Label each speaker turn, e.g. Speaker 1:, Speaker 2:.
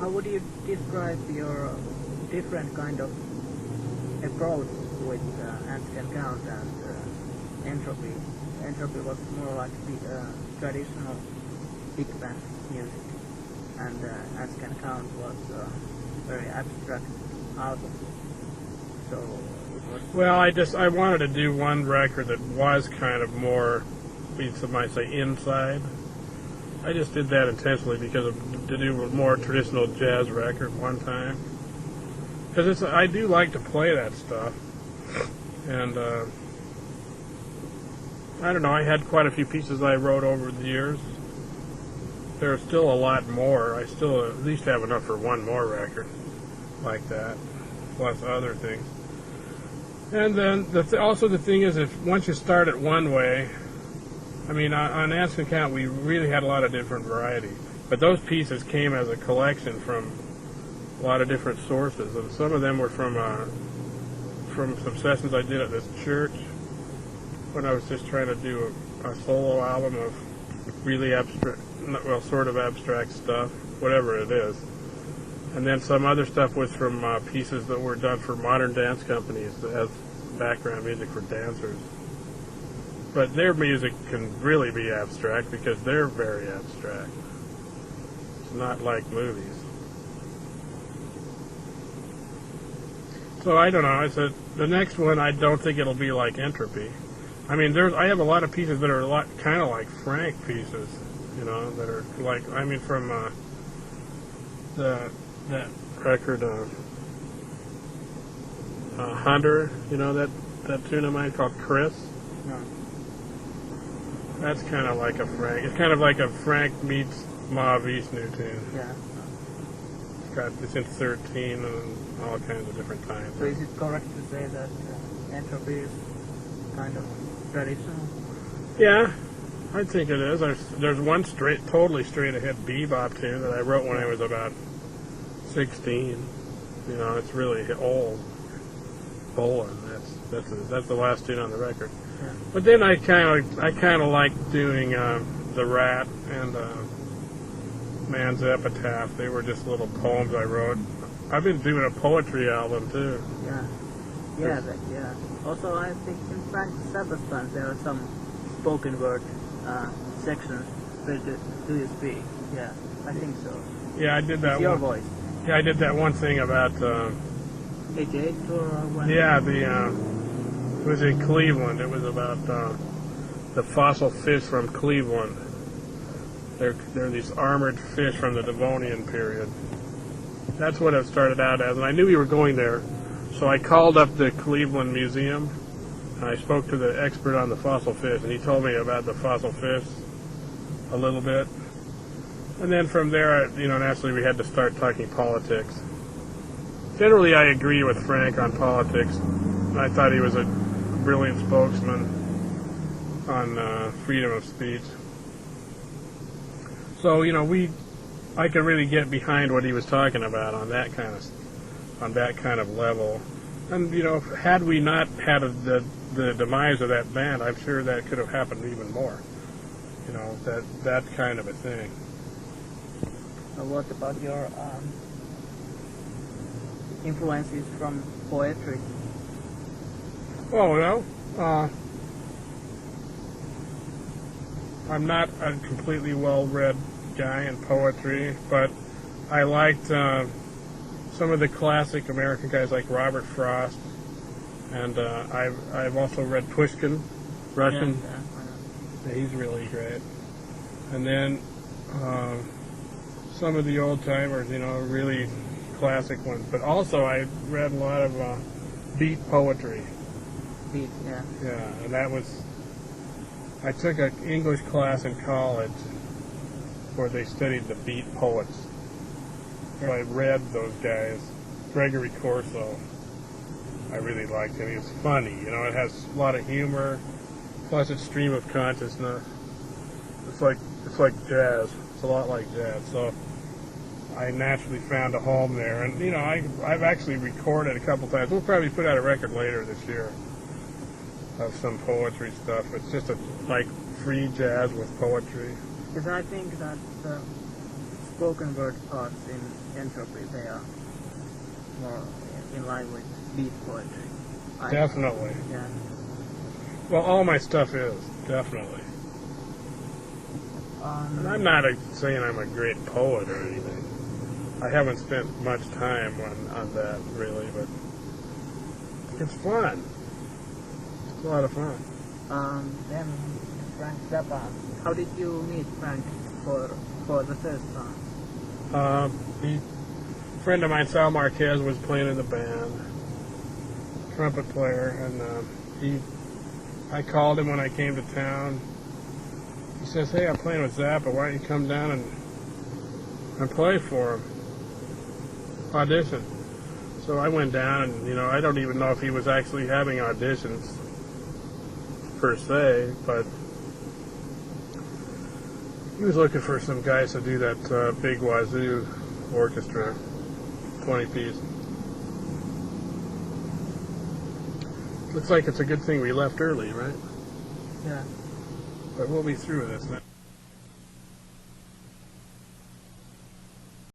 Speaker 1: How would you describe your different kind of approach with ants can count and entropy? Entropy was more like the traditional big band music, and ants can count was very abstract album. So it was.
Speaker 2: Well, I wanted to do one record that was kind of more, some might say, inside. I just did that intentionally because to do a more traditional jazz record one time. Because I do like to play that stuff, and I don't know. I had quite a few pieces I wrote over the years. There's still a lot more. I still at least have enough for one more record like that, plus other things. And then also the thing is, if once you start it one way, I mean, on Ants Can Count, we really had a lot of different variety. But those pieces came as a collection from a lot of different sources, and some of them were from some sessions I did at this church when I was just trying to do a solo album of really abstract, well, sort of abstract stuff, whatever it is. And then some other stuff was from pieces that were done for modern dance companies as background music for dancers. But their music can really be abstract because they're very abstract. It's not like movies. So I don't know. I said the next one I don't think it'll be like Entropy. I mean, I have a lot of pieces that are kind of like Frank pieces, you know, that are like, I mean, from that record, Hunter, you know, that tune of mine called Chris.
Speaker 1: No.
Speaker 2: That's kind of like a Frank. It's kind of like a Frank meets Ma Vishnu tune.
Speaker 1: Yeah.
Speaker 2: It's in 13 and all kinds of different times.
Speaker 1: So is it correct to say that Entropy is kind of traditional?
Speaker 2: Yeah, I think it is. There's one totally straight ahead bebop tune that I wrote when I was about 16. You know, it's really old. Bowling. That's the last tune on the record.
Speaker 1: Yeah.
Speaker 2: But then I kind of like doing The Rat and Man's Epitaph. They were just little poems I wrote. I've been doing a poetry album too.
Speaker 1: Yeah. Also, I think in Frank Zappa's time there are some spoken word sections. Where do you speak? Yeah, I think so.
Speaker 2: Yeah, I did that.
Speaker 1: It's your voice.
Speaker 2: Yeah, I did that one thing about.
Speaker 1: 88 or when?
Speaker 2: Yeah, it was in Cleveland. It was about the fossil fish from Cleveland. They're these armored fish from the Devonian period. That's what it started out as, and I knew we were going there, so I called up the Cleveland Museum, and I spoke to the expert on the fossil fish, and he told me about the fossil fish a little bit. And then from there, you know, naturally we had to start talking politics. Generally, I agree with Frank on politics. I thought he was a brilliant spokesman on freedom of speech. So, you know, I could really get behind what he was talking about on that kind of level. And, you know, had we not had the demise of that band, I'm sure that could have happened even more. You know, that kind of a thing.
Speaker 1: What about your influences from poetry?
Speaker 2: Oh, no. I'm not a completely well-read guy in poetry, but I liked some of the classic American guys like Robert Frost, and I've also read Pushkin, Russian. Yeah, he's really great. And then some of the old-timers, you know, really classic ones. But also I read a lot of beat poetry.
Speaker 1: Beat, yeah.
Speaker 2: Yeah, and I took an English class in college where they studied the beat poets. So I read those guys. Gregory Corso, I really liked him. He was funny, you know, it has a lot of humor, plus it's stream of consciousness. It's like jazz. It's a lot like jazz. So I naturally found a home there. And, you know, I've actually recorded a couple times. We'll probably put out a record later this year of some poetry stuff. It's just like free jazz with poetry.
Speaker 1: Because I think that spoken word parts in Entropy, they are more in line with beat poetry.
Speaker 2: Definitely.
Speaker 1: Yeah.
Speaker 2: Well, all my stuff is, definitely. And I'm not saying I'm a great poet or anything. I haven't spent much time on that, really, but it's fun. It's a lot of fun.
Speaker 1: Then Frank Zappa. How did you meet Frank for the first time?
Speaker 2: A friend of mine, Sal Marquez, was playing in the band, trumpet player, and I called him when I came to town. He says, "Hey, I'm playing with Zappa. Why don't you come down and play for him? Audition." So I went down, and I don't even know if he was actually having auditions per se, but he was looking for some guys to do that big wazoo orchestra, 20-piece. Looks like it's a good thing we left early, right?
Speaker 1: Yeah.
Speaker 2: But we'll be through with this now.